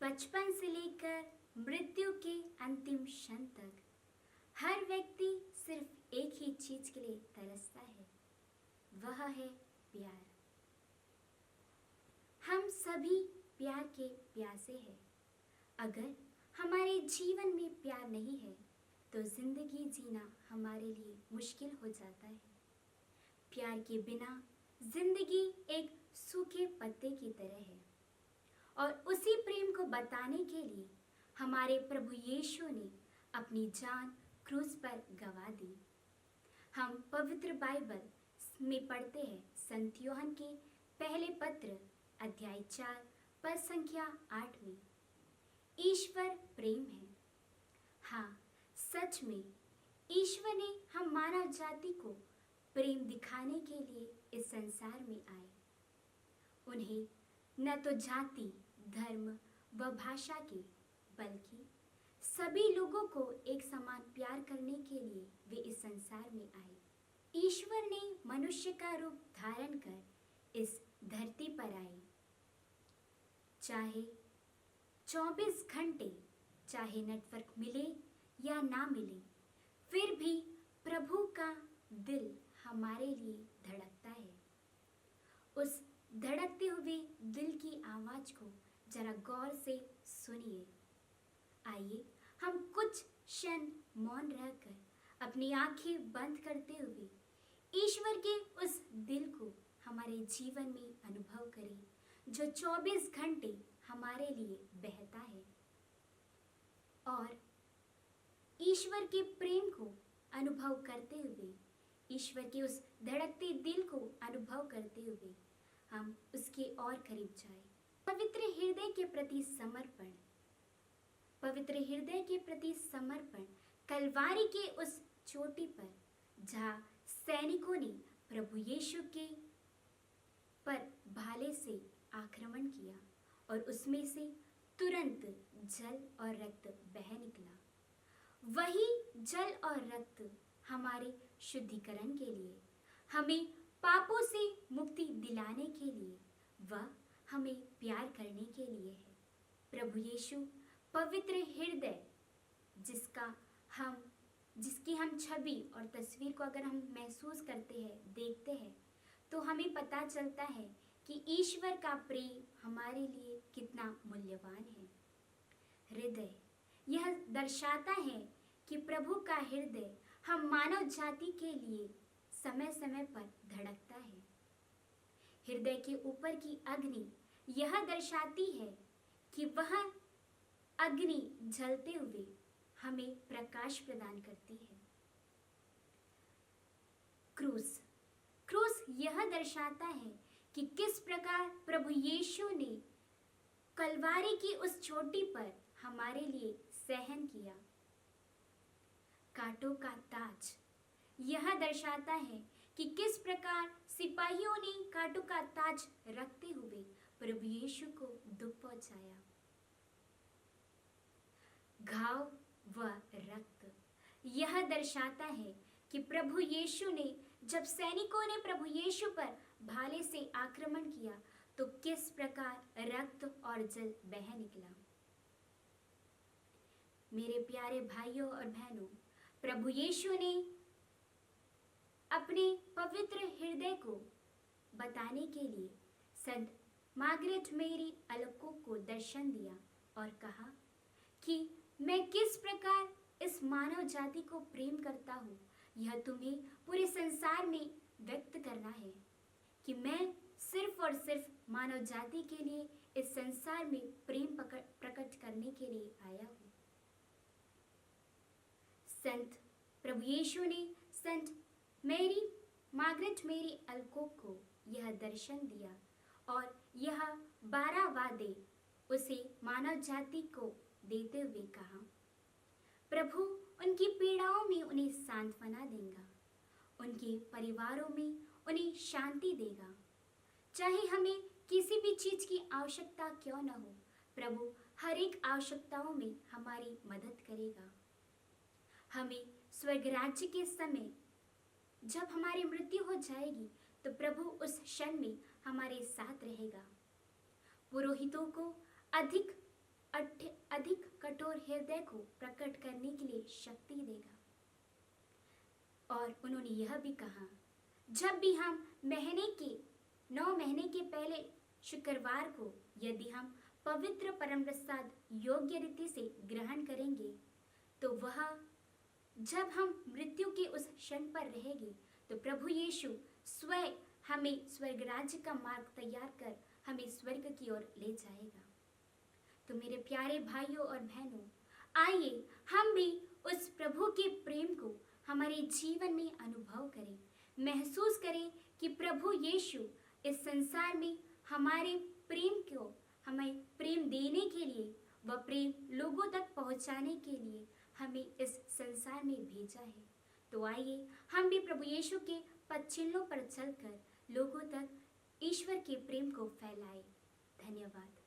बचपन से लेकर मृत्यु के अंतिम क्षण तक हर व्यक्ति सिर्फ एक ही चीज के लिए तरसता है, वह है प्यार। हम सभी प्यार के प्यासे हैं। अगर हमारे जीवन में प्यार नहीं है तो जिंदगी जीना हमारे लिए मुश्किल हो जाता है। प्यार के बिना जिंदगी एक सूखे पत्ते की तरह है और उसी प्रेम को बताने के लिए हमारे प्रभु यीशु ने अपनी जान क्रूस पर गवा दी। हम पवित्र बाइबल में पढ़ते हैं संत यूहन्ना के पहले पत्र अध्याय 4 पद संख्या 8 में, ईश्वर प्रेम है। हाँ, सच में ईश्वर ने हम मानव जाति को प्रेम दिखाने के लिए इस संसार में आए। उन्हें न तो जाति, धर्म व भाषा के, बल्कि सभी लोगों को एक समान प्यार करने के लिए वे इस संसार में आए। ईश्वर ने मनुष्य का रूप धारण कर इस धरती पर आए। चाहे 24 घंटे चाहे नेटवर्क मिले या ना मिले, फिर भी प्रभु का दिल हमारे लिए धड़कता है। उस धड़कते हुए दिल की आवाज को जरा गौर से सुनिए। आइए हम कुछ क्षण मौन रहकर अपनी आंखें बंद करते हुए ईश्वर के उस दिल को हमारे जीवन में अनुभव करें जो 24 घंटे हमारे लिए बहता है। और ईश्वर के प्रेम को अनुभव करते हुए, ईश्वर के उस धड़कते दिल को अनुभव करते हुए हम उसके और करीब जाएं। पवित्र हृदय के प्रति समर्पण, पवित्र हृदय के प्रति समर्पण कलवारी के उस चोटी पर जहाँ सैनिकों ने प्रभु यीशु के पर भाले से आक्रमण किया और उसमें से तुरंत जल और रक्त बह निकला। वही जल और रक्त हमारे शुद्धिकरण के लिए, हमें पापों से मुक्ति दिलाने के लिए, वह हमें प्यार करने के लिए है। प्रभु यीशु पवित्र हृदय जिसकी हम छवि और तस्वीर को अगर हम महसूस करते हैं, देखते हैं, तो हमें पता चलता है कि ईश्वर का प्रेम हमारे लिए कितना मूल्यवान है। हृदय यह दर्शाता है कि प्रभु का हृदय हम मानव जाति के लिए समय समय पर धड़कता है। हृदय के ऊपर की अग्नि यह दर्शाती है कि वह अग्नि जलते हुए हमें प्रकाश प्रदान करती है। क्रूस यह दर्शाता है कि किस प्रकार प्रभु यीशु ने कलवारी की उस चोटी पर हमारे लिए सहन किया। कांटों का ताज यह दर्शाता है कि किस प्रकार सिपाहियों ने कांटों का ताज रखते हुए प्रभु यीशु को दुख पहुंचाया। घाव व रक्त यह दर्शाता है कि प्रभु यीशु ने, जब सैनिकों ने प्रभु यीशु पर भाले से आक्रमण किया तो किस प्रकार रक्त और जल बह निकला। मेरे प्यारे भाइयों और बहनों, प्रभु यीशु ने अपने पवित्र हृदय को बताने के लिए संत मार्गरेट मेरी अलकोक को दर्शन दिया और कहा कि मैं किस प्रकार इस मानव जाति को प्रेम करता हूँ, यह तुम्हें पूरे संसार में व्यक्त करना है कि मैं सिर्फ और सिर्फ मानव जाति के लिए इस संसार में प्रेम प्रकट करने के लिए आया हूँ। संत प्रभु यीशु ने संत मार्गरेट मेरी अलकोक को यह दर्शन दिया और यह 12 वादे उसे मानव जाति को देते हुए कहा, प्रभु उनकी पीड़ाओं में उन्हें सांत्वना देगा, उनके परिवारों में उन्हें शांति देगा। चाहे हमें किसी भी चीज की आवश्यकता क्यों न हो, प्रभु हर एक आवश्यकताओं में हमारी मदद करेगा। हमें स्वर्ग राज्य के समय जब हमारी मृत्यु हो जाएगी तो प्रभु उस क्षण में हमारे साथ रहेगा। पुरोहितों को अधिक अधिक कठोर हृदय को प्रकट करने के लिए शक्ति देगा। और उन्होंने यह भी कहा, जब भी हम 9 महीने के पहले शुक्रवार को यदि हम पवित्र परम प्रसाद योग्य रीति से ग्रहण करेंगे, तो वह जब हम मृत्यु के उस क्षण पर रहेंगे तो प्रभु यीशु स्वयं हमें स्वर्ग राज्य का मार्ग तैयार कर हमें स्वर्ग की ओर ले जाएगा। तो मेरे प्यारे भाइयों और बहनों, आइए हम भी उस प्रभु के प्रेम को हमारे जीवन में अनुभव करें, महसूस करें कि प्रभु यीशु इस संसार में हमारे प्रेम को हमें प्रेम देने के लिए व प्रेम लोगों तक पहुंचाने के लिए हमें इस संसार में भेजा है। तो आइए हम भी प्रभु यीशु के पद चिन्हों पर चलकर लोगों तक ईश्वर के प्रेम को फैलाएं। धन्यवाद।